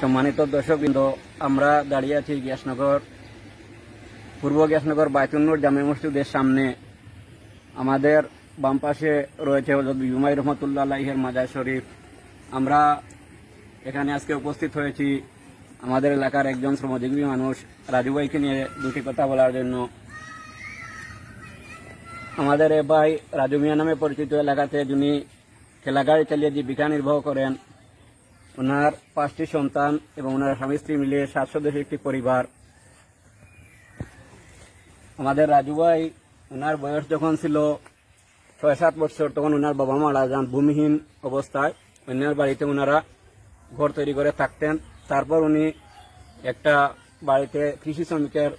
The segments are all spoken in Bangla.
সম্মানিত দর্শকবৃন্দ, আমরা দাঁড়িয়ে আছি পূর্ব গ্যাসনগর বায়তুন্নুর জামে মসজিদের সামনে। আমাদের বাম পাশে রয়েছে হযরত বিবি রহমতুল্লাহ আলাইহির মাজার শরীফ। আমরা এখানে আজকে উপস্থিত হয়েছি আমাদের এলাকার একজন শ্রমজীবী মানুষ রাজু ভাইকে নিয়ে দুটি কথা বলার জন্য। আমাদের এ ভাই রাজু মিয়া নামে পরিচিত এলাকাতে, যিনি ঠেলাগাড়ি চালিয়ে জীবিকা নির্বাহ করেন। ওনার 5টি সন্তান এবং ওনার স্বামী স্ত্রী মিলিয়ে 7 সদস্যের একটি পরিবার। আমাদের রাজু ভাই, ওনার বয়স যখন ছিল 6-7 বছর, তখন ওনার বাবা মারা যান ভূমিহীন অবস্থায়। অন্যের বাড়িতে ওনারা ঘর তৈরি করে থাকতেন। তারপর উনি একটা বাড়িতে কৃষি শ্রমিকের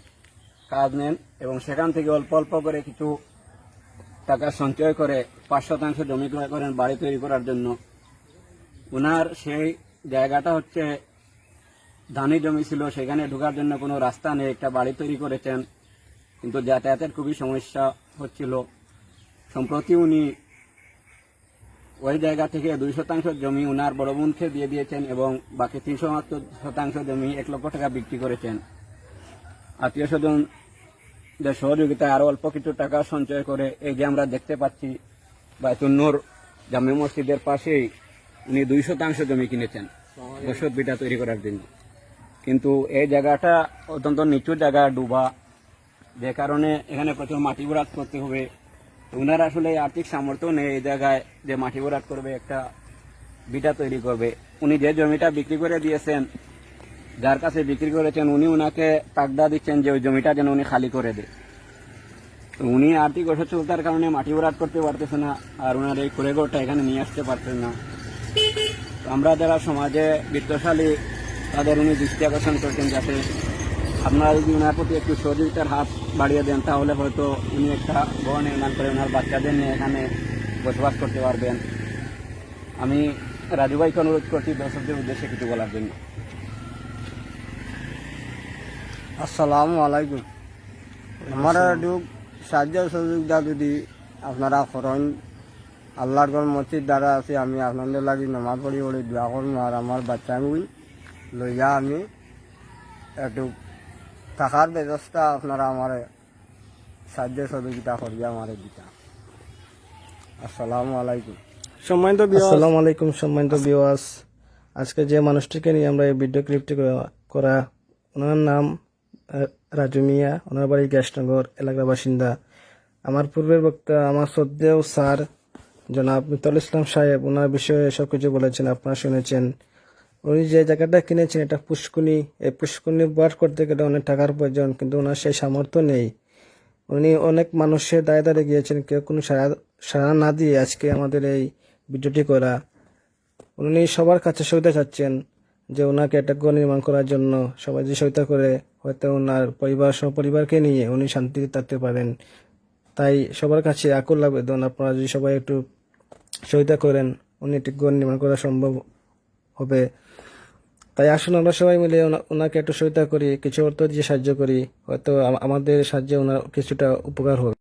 কাজ নেন এবং সেখান থেকে অল্প অল্প করে কিছু টাকা সঞ্চয় করে 5% জমি ক্রয় করেন বাড়ি তৈরি করার জন্য। ওনার সেই জায়গাটা হচ্ছে ধানি জমি ছিল, সেখানে ঢোকার জন্য কোনো রাস্তা নেই। একটা বাড়ি তৈরি করেছেন, কিন্তু যাতায়াতের খুবই সমস্যা হচ্ছিল। সম্প্রতি উনি ওই জায়গা থেকে 2% জমি ওনার বড় বোনকে দিয়ে দিয়েছেন এবং বাকি 3% জমি 1 লক্ষ টাকা বিক্রি করেছেন। আত্মীয় স্বজনদের সহযোগিতায় আরো অল্প কিছু টাকা সঞ্চয় করে এই যে আমরা দেখতে পাচ্ছি বায়তুন্নুর জামে মসজিদের পাশেই উনি 2% জমি কিনেছেন বসত ভিটা তৈরি করার জন্য। কিন্তু এই জায়গাটা অত্যন্ত নিচু জায়গা, ডুবা, যে কারণে এখানে প্রচুর মাটি ভরাট করতে হবে। ওনার আসলে আর্থিক সামর্থ্য নেই এই জায়গায় যে মাটি ভরাট করবে, একটা ভিটা তৈরি করবে। উনি যে জমিটা বিক্রি করে দিয়েছেন, যার কাছে বিক্রি করেছেন, উনি ওনাকে তাগদা দিচ্ছেন যে ওই জমিটা যেন উনি খালি করে দেয়। তো উনি আর্থিক অসচ্ছলতার কারণে মাটি ভরাট করতে পারতেছে না, আর ওনার এই কুড়েঘরটা এখানে নিয়ে আসতে পারছেন না। আমরা যারা সমাজে বিত্তশালী তাদের উনি দৃষ্টি আকর্ষণ করছেন, যাতে আপনারা যদি ওনার প্রতি একটু সহযোগিতার হাত বাড়িয়ে দেন, তাহলে হয়তো উনি একটা ঘর নির্মাণ করে ওনার বাচ্চাদের নিয়ে এখানে বসবাস করতে পারবেন। আমি রাজু ভাইকে অনুরোধ করছি দর্শকদের উদ্দেশ্যে কিছু বলার জন্য। আসসালামু আলাইকুম। আমরা একটু সাহায্য সহযোগিতা যদি আপনারা করেন, আল্লাহর ঘর মসজিদ দ্বারা আছে, আমি আপনাদের লাগি নামাজ পড়ি পড়ি দোয়া করুন। আর আমার বাচ্চাগুই লইয়া আমি একটু থাকার ব্যবস্থা আপনারা আমার সাহায্য সহযোগিতা করিয়া আমার দিতা। আসসালামু আলাইকুম। আসসালামু আলাইকুম সম্মানিত ভিউয়ার্স, আজকে যে মানুষটিকে নিয়ে আমরা এই ভিডিও ক্লিপটি করা, ওনার নাম রাজু মিয়া, ওনার বাড়ি গ্যাসনগর এলাকার বাসিন্দা। আমার পূর্বের বক্তা আমার শ্রদ্ধেয় স্যার জনাব মিতাল ইসলাম সাহেব ওনার বিষয়ে সবকিছু বলেছেন, আপনারা শুনেছেন। উনি যে জায়গাটা কিনেছেন এটা পুষ্কুনি। এই পুষ্কুনি বার করতে গেলে অনেক টাকার প্রয়োজন, কিন্তু ওনার সেই সামর্থ্য নেই। উনি অনেক মানুষের দায়ে দাঁড়িয়ে গিয়েছেন, কেউ কোনো সাড়া না দিয়ে আজকে আমাদের এই ভিডিওটি করা। উনি সবার কাছে সহায়তা চাচ্ছেন যে ওনাকে একটা ঘর নির্মাণ করার জন্য সবাই যে সহায়তা করে, হয়তো ওনার পরিবারকে নিয়ে উনি শান্তিতে থাকতে পারেন। তাই সবার কাছে আকুল আবেদন, আপনারা যদি সবাই একটু সহায়তা করেন, উনি একটি ঘর নির্মাণ করা সম্ভব হবে। তাই আসুন আমরা সবাই মিলে ওনাকে একটু সহায়তা করি, কিছু অর্থ দিয়ে সাহায্য করি, হয়তো আমাদের সাহায্যে ওনার কিছুটা উপকার হবে।